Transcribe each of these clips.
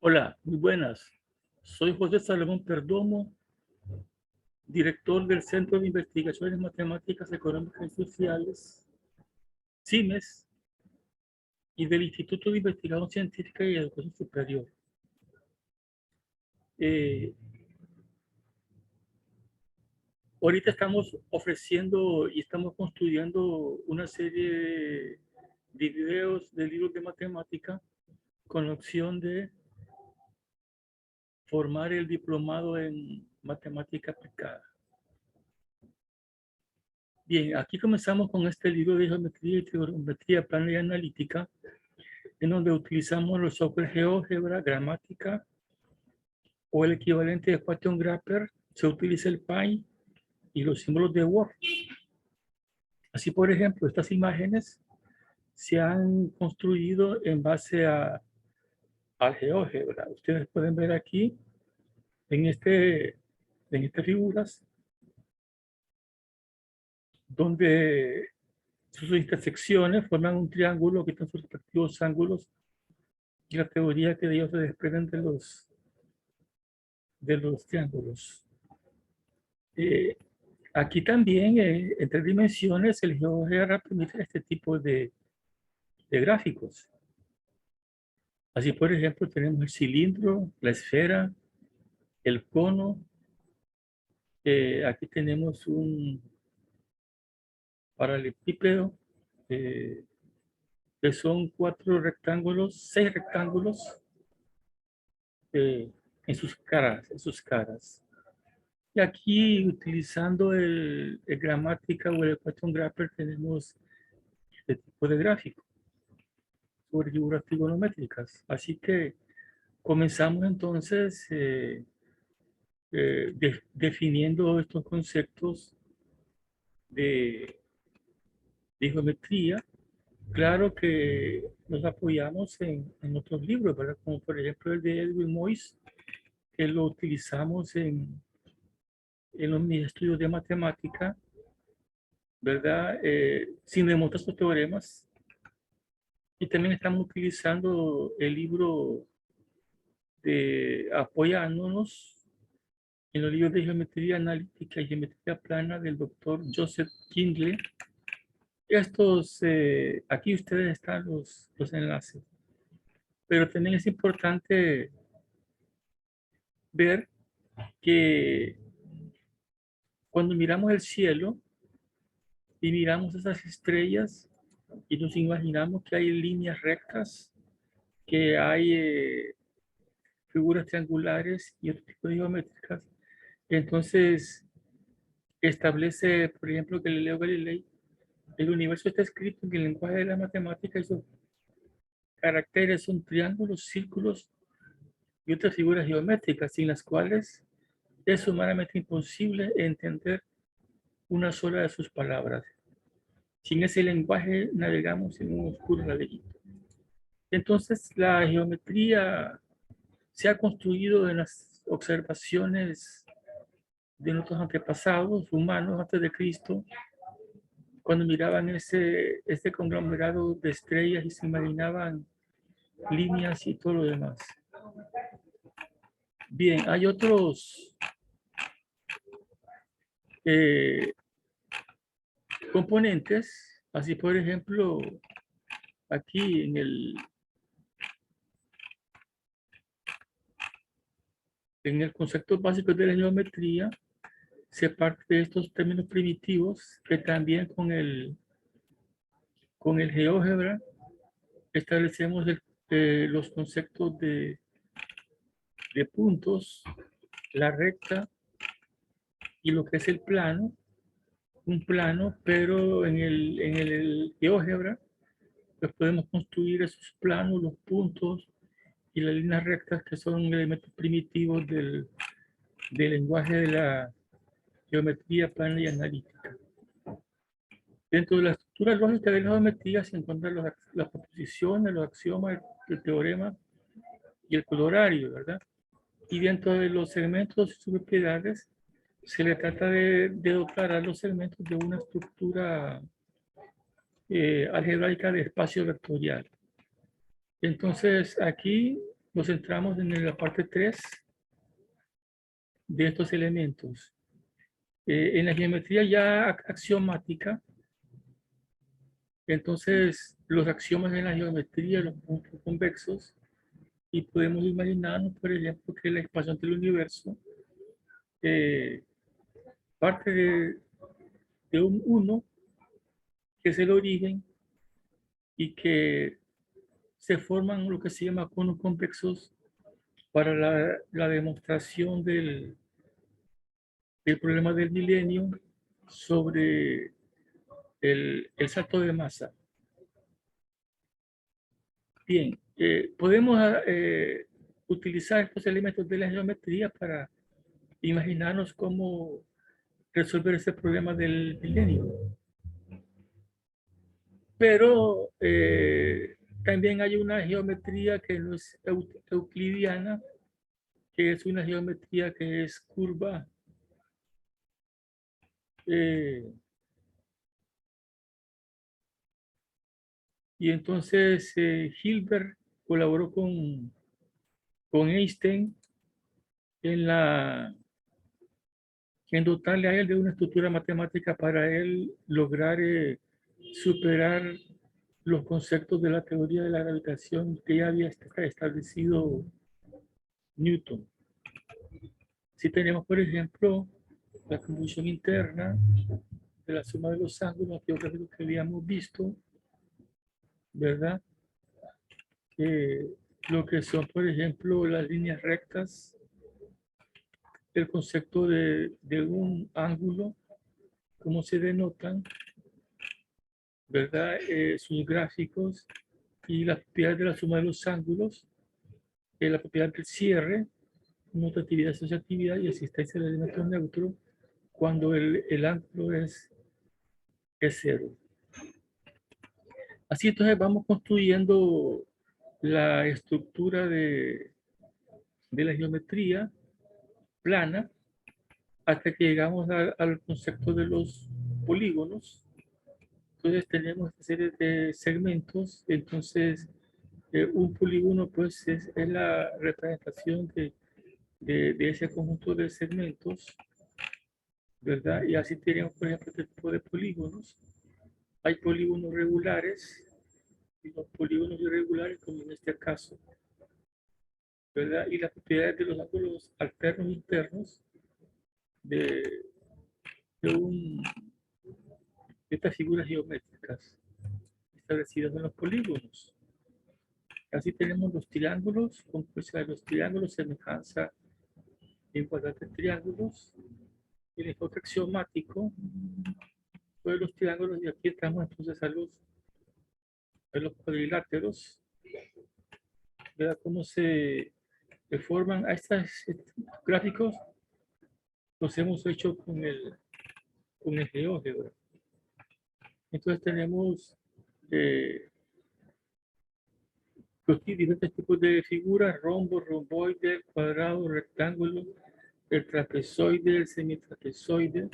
Hola, muy buenas. Soy José Salomón Perdomo, director del Centro de Investigaciones Matemáticas Económicas y Sociales, CIMES, y del Instituto de Investigación Científica y Educación Superior. Eh, Ahorita estamos ofreciendo y estamos construyendo una serie de videos de libros de matemática con la opción de formar el diplomado en matemática aplicada. Bien, aquí comenzamos con este libro de geometría y trigonometría plana y analítica, en donde utilizamos los software GeoGebra, gramática o el equivalente de Equation Grapher. Se utiliza el Py y los símbolos de Word. Así, por ejemplo, estas imágenes se han construido en base al GeoGebra. Ustedes pueden ver aquí en estas figuras donde sus intersecciones forman un triángulo que tiene sus respectivos ángulos y la teoría que de ellos se desprenden de los triángulos. Eh, Aquí también, en 3 dimensiones, el GeoGebra permite este tipo de gráficos. Así, por ejemplo, tenemos el cilindro, la esfera, el cono. Aquí tenemos un paralelepípedo, eh, que son 6 rectángulos eh, en sus caras. Y aquí, utilizando el gramática o el Equation Grapher, tenemos este tipo de gráfico sobre figuras trigonométricas. Así que comenzamos entonces definiendo estos conceptos de, de geometría. Claro que nos apoyamos en otros libros, ¿verdad? Como por ejemplo el de Edwin Moyse, que lo utilizamos en mis estudios de matemática, ¿verdad? Sin demostrar sus teoremas. Y también estamos utilizando el libro apoyándonos en los libros de geometría analítica y geometría plana del doctor Joseph Kindle. Aquí ustedes están los enlaces. Pero también es importante ver que cuando miramos el cielo y miramos esas estrellas y nos imaginamos que hay líneas rectas, que hay figuras triangulares y otro tipo de geométricas, entonces establece, por ejemplo, Galileo Galilei, el universo está escrito en el lenguaje de la matemática y sus caracteres son triángulos, círculos y otras figuras geométricas sin las cuales es humanamente imposible entender una sola de sus palabras. Sin ese lenguaje navegamos en un oscuro laberinto. Entonces, la geometría se ha construido en las observaciones de nuestros antepasados humanos antes de Cristo, cuando miraban este conglomerado de estrellas y se imaginaban líneas y todo lo demás. Bien, hay otros eh, componentes, así por ejemplo, aquí en el concepto básico de la geometría, se parte de estos términos primitivos que también con el GeoGebra establecemos los conceptos de puntos, la recta y lo que es el plano, un plano, pero en el GeoGebra pues podemos construir esos planos, los puntos y las líneas rectas que son elementos primitivos del lenguaje de la geometría plana y analítica. Dentro de la estructura lógica de la geometría se encuentran las proposiciones, los axiomas, el teorema y el colorario, ¿verdad? Y dentro de los segmentos y sus propiedades se le trata de dotar a los segmentos de una estructura algebraica de espacio vectorial. Entonces aquí nos centramos en la parte 3 de estos elementos. En la geometría ya axiomática, entonces los axiomas en la geometría, los puntos convexos, y podemos imaginarnos, por ejemplo, que la expansión del universo parte de un 1, que es el origen, y que se forman lo que se llama conos convexos para la demostración del problema del milenio sobre el salto de masa. Bien, podemos utilizar estos elementos de la geometría para imaginarnos cómo resolver ese problema del milenio. Pero también hay una geometría que no es euclidiana, que es una geometría que es curva. Y entonces Hilbert colaboró con Einstein en dotarle a él de una estructura matemática para él lograr superar los conceptos de la teoría de la gravitación que ya había establecido Newton. Si tenemos, por ejemplo, la convolución interna de la suma de los ángulos, aquellos gráficos que habíamos visto, ¿verdad? Lo que son, por ejemplo, las líneas rectas, el concepto de un ángulo, cómo se denotan, ¿verdad? Sus gráficos y las propiedades de la suma de los ángulos, la propiedad del cierre, mutatividad, asociatividad y existencia del elemento neutro cuando el ángulo es cero. Así entonces vamos construyendo la estructura de la geometría plana hasta que llegamos al concepto de los polígonos. Entonces tenemos esta serie de segmentos. Entonces un polígono pues es la representación de ese conjunto de segmentos, ¿verdad? Y así tenemos, por ejemplo, este tipo de polígonos. Hay polígonos regulares y los polígonos irregulares, como en este caso, ¿verdad? Y las propiedades de los ángulos alternos e internos de, de estas figuras geométricas establecidas en los polígonos. Así tenemos los triángulos, compuesta de los triángulos, semejanza e igualdad de triángulos, el enfoque axiomático de los triángulos, y aquí estamos entonces a los cuadriláteros, ¿verdad? Cómo se forman a estos gráficos, los hemos hecho con el GeoGebra. Entonces tenemos los diferentes tipos de figuras: rombo, romboide, cuadrado, rectángulo, el trapezoide, el semitrapezoide,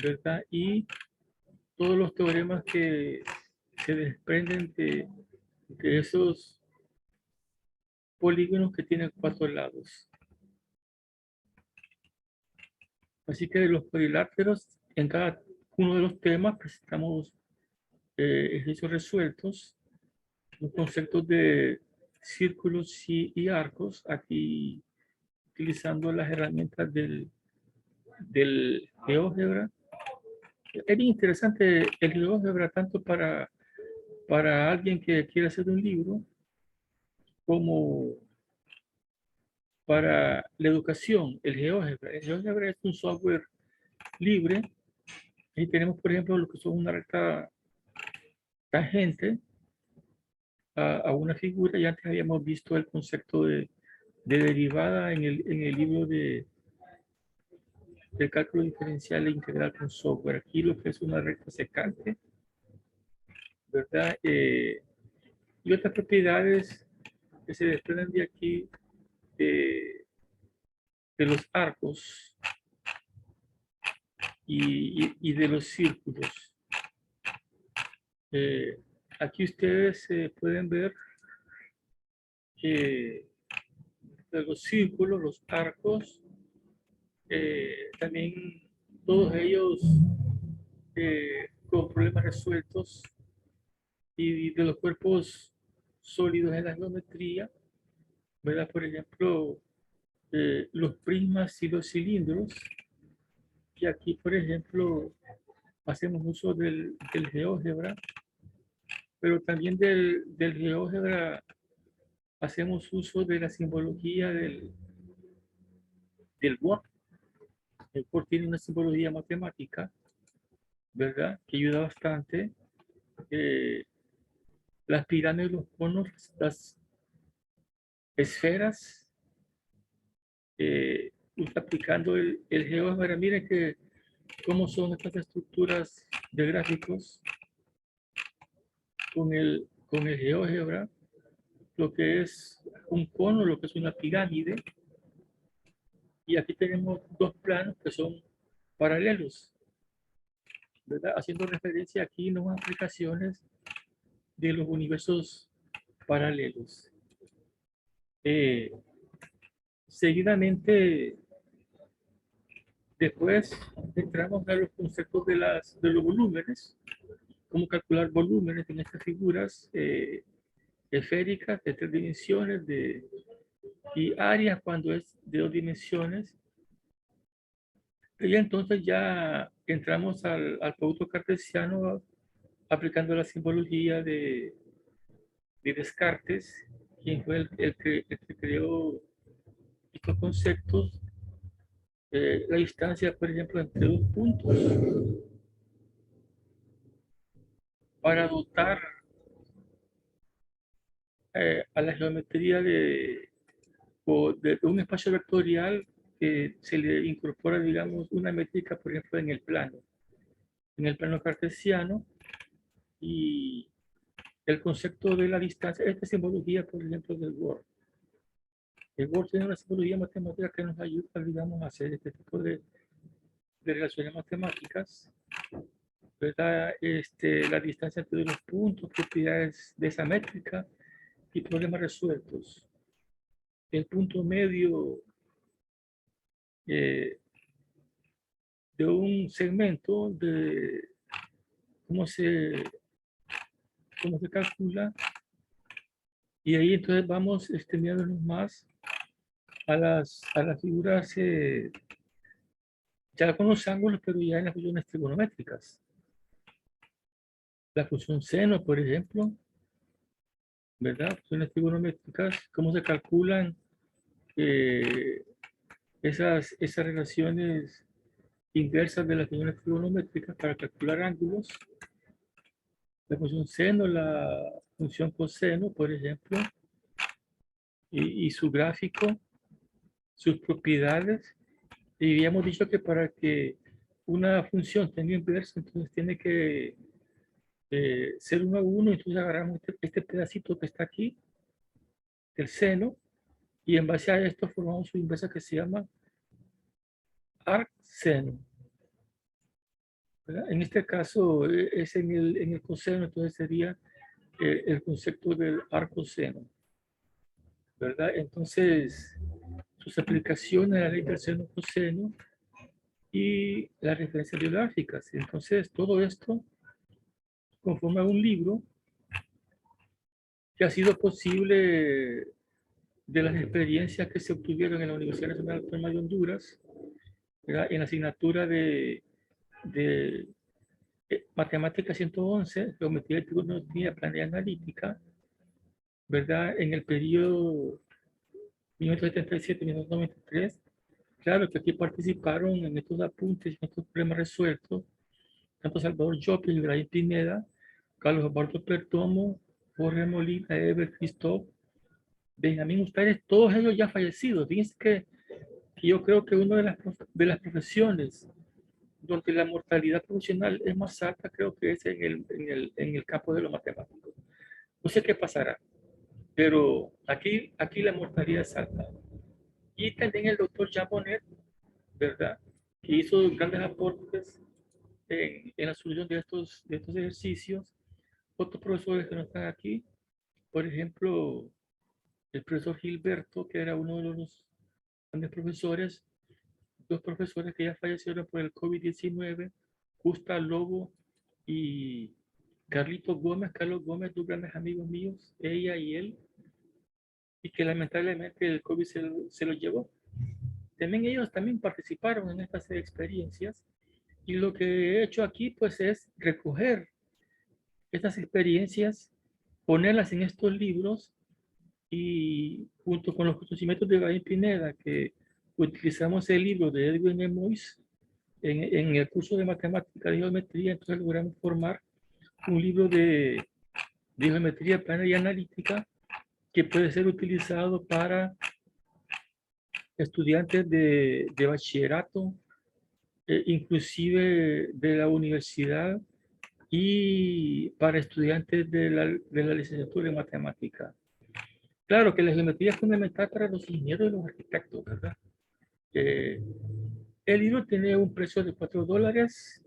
¿verdad? Y todos los teoremas que se desprenden de esos polígonos que tienen 4 lados. Así que de los cuadriláteros, en cada uno de los temas presentamos ejercicios resueltos, los conceptos de círculos y arcos, aquí utilizando las herramientas del GeoGebra. Es bien interesante el GeoGebra tanto para alguien que quiere hacer un libro como para la educación. El GeoGebra es un software libre y tenemos, por ejemplo, lo que son una recta tangente a una figura. Y antes habíamos visto el concepto de derivada en el libro de cálculo diferencial e integral con software. Aquí lo que es una recta secante, ¿verdad? Y otras propiedades que se desprenden de aquí, de los arcos y de los círculos. Aquí ustedes pueden ver eh, los círculos, los arcos, también todos ellos con problemas resueltos y de los cuerpos sólidos en la geometría, ¿verdad? Por ejemplo, los prismas y los cilindros, y aquí, por ejemplo, hacemos uso del GeoGebra, pero también del GeoGebra hacemos uso de la simbología del Word. El Word tiene una simbología matemática, ¿verdad? Que ayuda bastante. Eh, las pirámides, los conos, las esferas, aplicando el GeoGebra. Miren que cómo son estas estructuras de gráficos con el GeoGebra, lo que es un cono, lo que es una pirámide, y aquí tenemos dos planos que son paralelos, ¿verdad? Haciendo referencia aquí a nuevas aplicaciones de los universos paralelos. Eh, Seguidamente, después entramos a los conceptos de los volúmenes, cómo calcular volúmenes en estas figuras esféricas de 3 dimensiones y áreas cuando es de 2 dimensiones. Y entonces ya entramos al producto cartesiano aplicando la simbología de Descartes, quien fue el que creó estos conceptos. La distancia, por ejemplo, entre dos puntos para dotar a la geometría de un espacio vectorial que se le incorpora, digamos, una métrica, por ejemplo, en el plano cartesiano, y el concepto de la distancia, esta simbología, por ejemplo, del Word. El Word tiene una simbología matemática que nos ayuda, digamos, a hacer este tipo de relaciones matemáticas, ¿verdad? La distancia entre los puntos, propiedades de esa métrica y problemas resueltos. El punto medio eh, de un segmento de cómo se, cómo se calcula, y ahí entonces vamos extendiéndonos más a las figuras ya con los ángulos, pero ya en las funciones trigonométricas. La función seno, por ejemplo, ¿verdad? Funciones trigonométricas, cómo se calculan eh, esas relaciones inversas de las funciones trigonométricas para calcular ángulos. La función seno, la función coseno, por ejemplo, y su gráfico, sus propiedades. Y habíamos dicho que para que una función tenga inversa, entonces tiene que ser 1 a 1, entonces agarramos este pedacito que está aquí, del seno, y en base a esto formamos una inversa que se llama arcseno, ¿verdad? En este caso es en el coseno, entonces sería el concepto del arcoseno, ¿verdad? Entonces, sus aplicaciones a la ley del seno coseno y las referencias bibliográficas. Entonces, todo esto conforma un libro que ha sido posible de las experiencias que se obtuvieron en la Universidad Nacional Autónoma de Honduras, ¿verdad? En la asignatura de Matemática 111, Geometría y Trigonometría, Planea Analítica, ¿verdad? En el periodo 1977-1993. Claro que aquí participaron en estos apuntes, en estos problemas resueltos, tanto Salvador Llopis, Ibrahim Pineda, Carlos Alberto Perdomo, Jorge Molina, Eber Christoph, Benjamín Ustares, todos ellos ya fallecidos. Fíjense que yo creo que una de las profesiones donde la mortalidad profesional es más alta, creo que es en el campo de los matemáticos. No sé qué pasará, pero aquí la mortalidad es alta. Y también el doctor Jean Bonnet, ¿verdad? Que hizo grandes aportes en la solución de estos ejercicios. Otros profesores que no están aquí, por ejemplo, el profesor Gilberto, que era uno de los grandes profesores, dos profesores que ya fallecieron por el COVID-19, Justa Lobo y Carlitos Gómez, Carlos Gómez, dos grandes amigos míos, ella y él, y que lamentablemente el COVID se lo llevó. También ellos también participaron en estas experiencias y lo que he hecho aquí pues es recoger estas experiencias, ponerlas en estos libros y junto con los conocimientos de Gaby Pineda, que utilizamos el libro de Edwin E. Moyse en el curso de matemática de geometría, entonces logramos formar un libro de geometría plana y analítica que puede ser utilizado para estudiantes de bachillerato, inclusive de la universidad y para estudiantes de la licenciatura en matemática. Claro que la geometría es fundamental para los ingenieros y los arquitectos, ¿verdad? Eh, el libro tiene un precio de $4.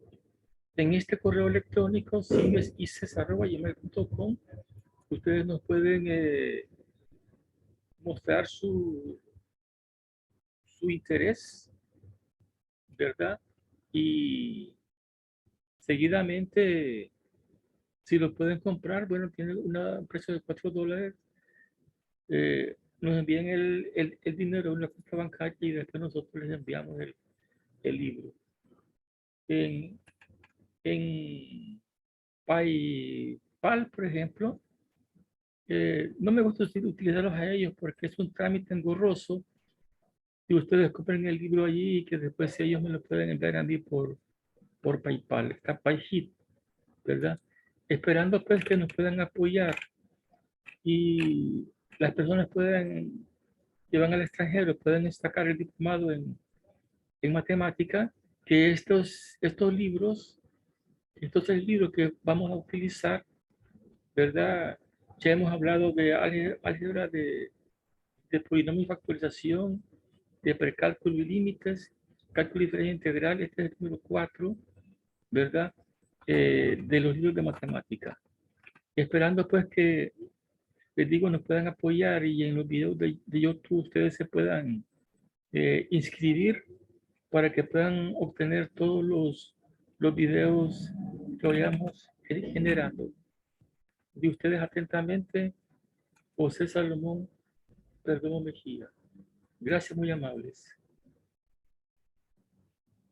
En este correo electrónico, siguesices@gmail.com, ustedes nos pueden mostrar su interés, ¿verdad? Y seguidamente, si lo pueden comprar, bueno, tiene un precio de $4. Nos envían el dinero a una cuenta bancaria y después nosotros les enviamos el libro. En, en PayPal, por ejemplo, no me gusta utilizarlos a ellos porque es un trámite engorroso y ustedes compren el libro allí y que después ellos me lo pueden enviar a mí por PayPal. Está PayHit, ¿verdad? Esperando pues que nos puedan apoyar y las personas puedan, que van al extranjero, pueden sacar el diplomado en matemática, que estos libros, estos 3 libros que vamos a utilizar, ¿verdad? Ya hemos hablado de álgebra de polinomio y factorización, de precálculo y límites, cálculo diferencial integral, este es el número 4, ¿verdad? De los libros de matemática. Esperando pues que, les digo, nos puedan apoyar y en los videos de YouTube ustedes se puedan inscribir para que puedan obtener todos los videos que vayamos generando. De ustedes atentamente, José Salomón Perdomo Mejía. Gracias, muy amables.